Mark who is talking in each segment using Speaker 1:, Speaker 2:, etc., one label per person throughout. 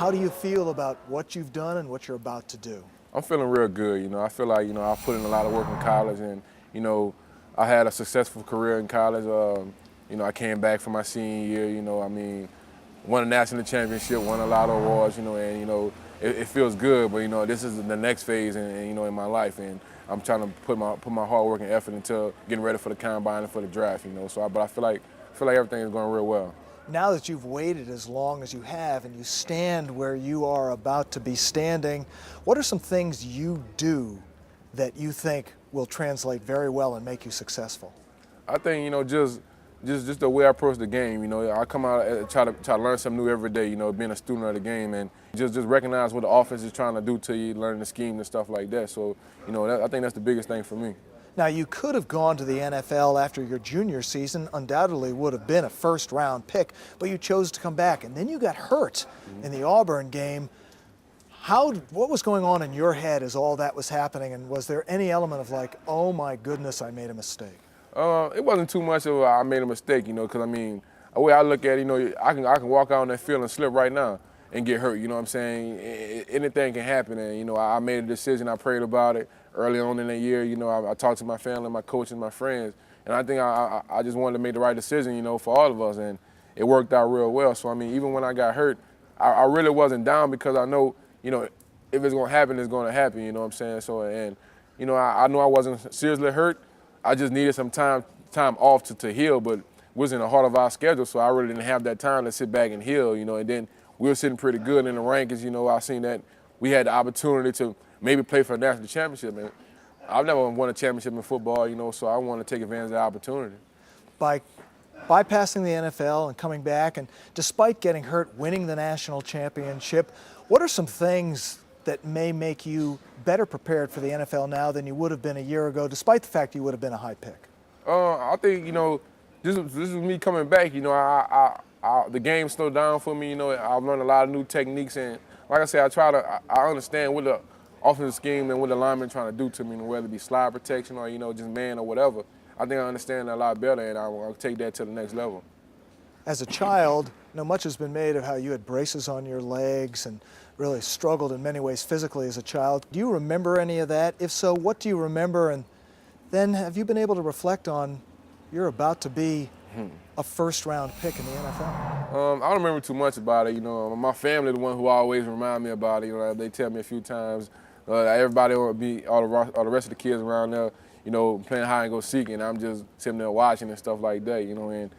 Speaker 1: How do you feel about what you've done and what you're about to do?
Speaker 2: I'm feeling real good. I feel like, I put in a lot of work in college and, I had a successful career in college. I came back for my senior year, won a national championship, won a lot of awards, and, it feels good, but, this is the next phase in my life. And I'm trying to put my hard work and effort into getting ready for the combine and for the draft, but I feel like everything is going real well.
Speaker 1: Now that you've waited as long as you have and you stand where you are about to be standing, what are some things you do that you think will translate very well and make you successful?
Speaker 2: I think, just the way I approach the game. I come out and try to learn something new every day, being a student of the game, and just recognize what the offense is trying to do to you, learning the scheme and stuff like that. So, I think that's the biggest thing for me.
Speaker 1: Now, you could have gone to the NFL after your junior season, undoubtedly would have been a first-round pick, but you chose to come back, and then you got hurt in the Auburn game. What was going on in your head as all that was happening, and was there any element of like, oh my goodness, I made a mistake?
Speaker 2: It wasn't too much of I made a mistake, because the way I look at it, I can walk out on that field and slip right now and get hurt, you know what I'm saying? Anything can happen, and, I made a decision, I prayed about it early on in the year. I talked to my family, my coach, and my friends, and I think I just wanted to make the right decision, for all of us, and it worked out real well. So, even when I got hurt, I really wasn't down because I know, if it's going to happen, it's going to happen, you know what I'm saying? So, and, I knew I wasn't seriously hurt. I just needed some time off to heal, but it was in the heart of our schedule, so I really didn't have that time to sit back and heal, and then we were sitting pretty good in the rankings, I seen that we had the opportunity to maybe play for a national championship, man. I've never won a championship in football, so I want to take advantage of the opportunity.
Speaker 1: By bypassing the NFL and coming back, and despite getting hurt, winning the national championship, what are some things that may make you better prepared for the NFL now than you would have been a year ago, despite the fact you would have been a high pick?
Speaker 2: I think, this is me coming back. The game slowed down for me. I've learned a lot of new techniques, and like I said, I understand what the offensive scheme and what the linemen trying to do to me, whether it be slide protection or, just man or whatever. I think I understand that a lot better, and I'll take that to the next level.
Speaker 1: As a child, much has been made of how you had braces on your legs and really struggled in many ways physically as a child. Do you remember any of that? If so, what do you remember? And then have you been able to reflect on you're about to be a first-round pick in the NFL?
Speaker 2: I don't remember too much about it. My family, the one who always remind me about it. They tell me a few times. Everybody will be all the rest of the kids around there, playing hide and go seek, and I'm just sitting there watching and stuff like that. And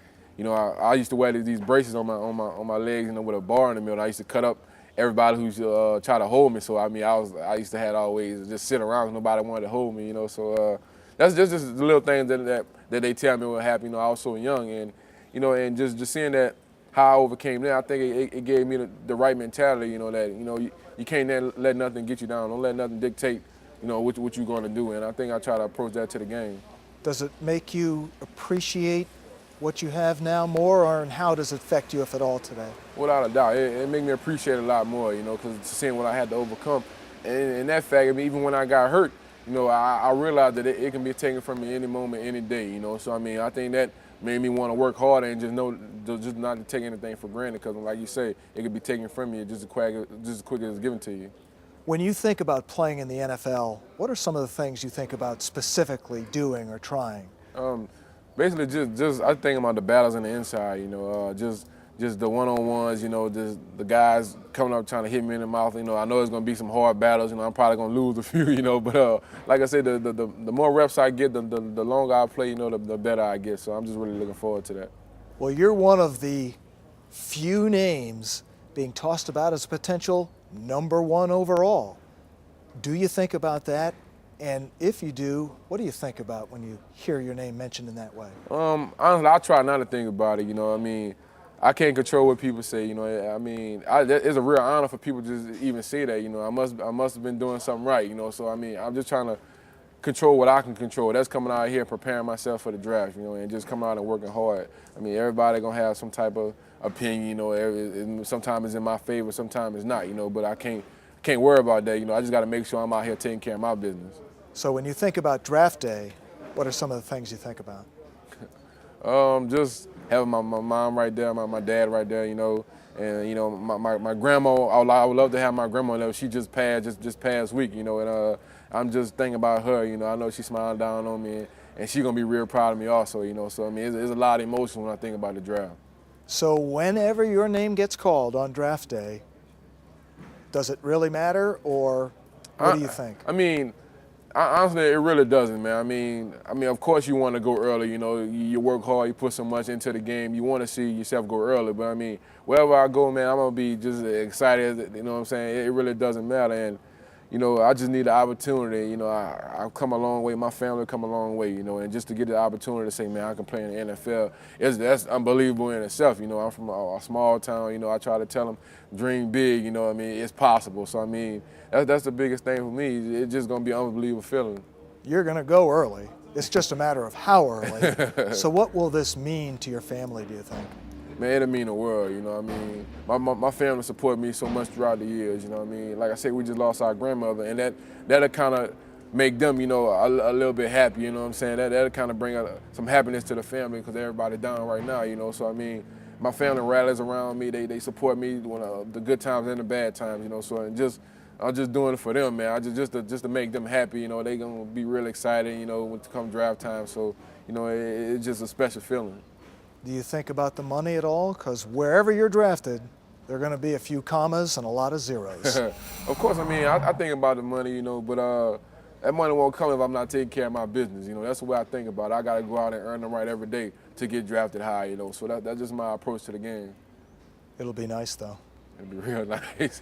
Speaker 2: I used to wear these braces on my legs, with a bar in the middle. I used to cut up everybody who's try to hold me. So I used to have always just sit around. Nobody wanted to hold me. So that's just the little things that they tell me will happen. I was so young, and and just seeing that how I overcame that, I think it gave me the right mentality. That you can't let nothing get you down. Don't let nothing dictate what you're going to do. And I think I try to approach that to the game. Does
Speaker 1: it make you appreciate what you have now more, and how does it affect you, if at all, today?
Speaker 2: Without a doubt, it made me appreciate it a lot more, because seeing what I had to overcome. And that fact, even when I got hurt, I realized that it can be taken from me any moment, any day, So, I think that made me want to work harder and just not to take anything for granted, because like you say, it could be taken from you just as quick as it's given to you.
Speaker 1: When you think about playing in the NFL, what are some of the things you think about specifically doing or trying?
Speaker 2: Basically, just I think about the battles on the inside, just the one-on-ones, just the guys coming up trying to hit me in the mouth. I know it's going to be some hard battles. I'm probably going to lose a few, but like I said, the more reps I get, the longer I play, the better I get. So I'm just really looking forward to that.
Speaker 1: Well, you're one of the few names being tossed about as a potential #1 overall. Do you think about that? And if you do, what do you think about when you hear your name mentioned in that way?
Speaker 2: Honestly, I try not to think about it. I can't control what people say. It's a real honor for people to just even say that. I must have been doing something right. So I'm just trying to control what I can control. That's coming out here preparing myself for the draft. And just coming out and working hard. Everybody gonna have some type of opinion. Sometimes it's in my favor, sometimes it's not. But I can't worry about that. I just got to make sure I'm out here taking care of my business.
Speaker 1: So when you think about draft day, what are some of the things you think about?
Speaker 2: Just having my mom right there, my dad right there, you know, and you know my grandma. I would love to have my grandma there. She just passed just past week, you know, and I'm just thinking about her. You know, I know she's smiling down on me, and she's gonna be real proud of me also. You know, so I mean, it's a lot of emotion when I think about the draft.
Speaker 1: So whenever your name gets called on draft day, does it really matter, or what do you think?
Speaker 2: I mean, honestly, it really doesn't, man. I mean, of course you want to go early. You know, you work hard, you put so much into the game. You want to see yourself go early. But I mean, wherever I go, man, I'm gonna be just excited. You know what I'm saying? It really doesn't matter. And you know, I just need the opportunity. You know, I've come a long way. My family come a long way. You know, and just to get the opportunity to say, man, I can play in the NFL, that's unbelievable in itself. You know, I'm from a small town. You know, I try to tell them, dream big. You know, I mean, it's possible. So I mean, that's the biggest thing for me. It's just gonna be an unbelievable feeling.
Speaker 1: You're going to go early. It's just a matter of how early. So what will this mean to your family, do you think?
Speaker 2: Man, it'll mean the world, you know what I mean? My family supported me so much throughout the years, you know what I mean? Like I said, we just lost our grandmother, and that'll kind of make them, you know, a little bit happy, you know what I'm saying? That'll kind of bring some happiness to the family because everybody down right now, you know? So, I mean, my family rallies around me. They support me when the good times and the bad times, you know? So, I'm just doing it for them, man. Just to make them happy, you know? They going to be real excited, you know, when it comes draft time. So, you know, it's just a special feeling.
Speaker 1: Do you think about the money at all? Because wherever you're drafted, there are going to be a few commas and a lot of zeros.
Speaker 2: Of course, I mean, I think about the money, you know, but that money won't come if I'm not taking care of my business, you know. That's the way I think about it. I got to go out and earn the right every day to get drafted high, you know. So that's just my approach to the game.
Speaker 1: It'll be nice, though.
Speaker 2: It'll be real nice.